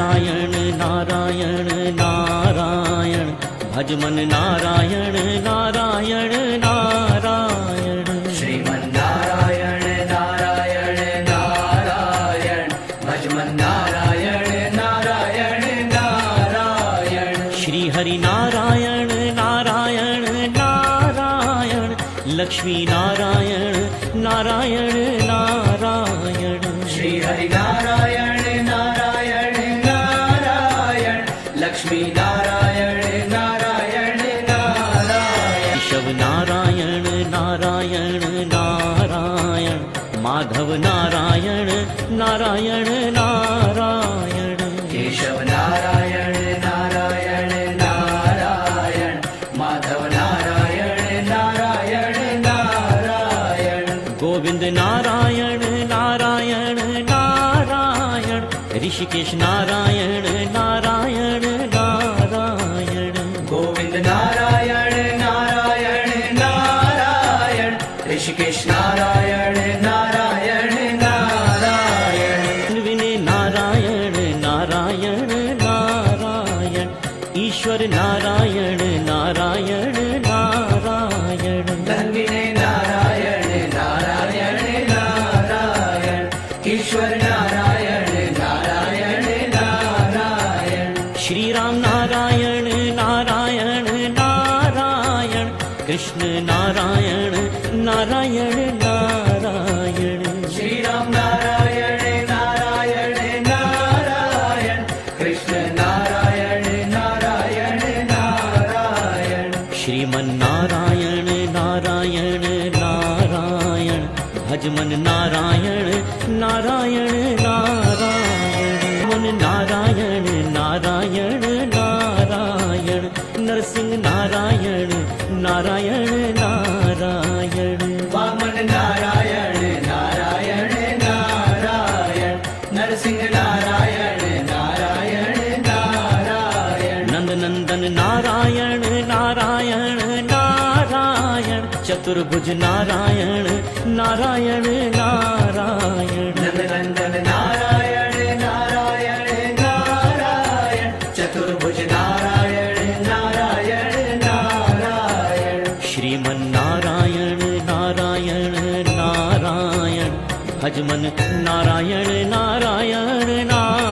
नारायण नारायण नारायण भज मन नारायण नारायण नारायण श्रीमन नारायण नारायण नारायण भज मन नारायण नारायण नारायण श्री हरि नारायण नारायण नारायण लक्ष्मी नारायण नारायण नारायण श्री हरि नारायण नारायण नारायण लक्ष्मी नारायण नारायण नारायण केशव नारायण नारायण नारायण माधव नारायण नारायण नारायण केशव नारायण नारायण नारायण माधव नारायण नारायण नारायण गोविंद नारायण नारायण नारायण ऋषिकेश नारायण नारायण नारायण गोविंद नारायण नारायण नारायण ऋषिकेश नारायण नारायण नारायण विनय नारायण नारायण नारायण ईश्वर नारायण नारायण नारायण धन्विने नारायण नारायण नारायण ईश्वर नारायण नारायण नारायण श्री राम नारायण नारायण नारायण कृष्ण नारायण नारायण नारायण श्री राम नारायण नारायण नारायण कृष्ण नारायण नारायण नारायण श्रीमन नारायण नारायण नारायण भज मन नारायण नारायण नारायण मन नारायण नारायण नारायण नरसिंह नारायण नारायण नारायण वामन नारायण नारायण नारायण नरसिंह नारायण नारायण नारायण नंदनंदन नारायण नारायण नारायण चतुर्भुज नारायण नारायण नारायण नंदनंदन नारायण नारायण नारायण चतुर्भुज नारायण नारायण नारायण श्रीमन नारायण नारायण नारायण भज मन नारायण नारायण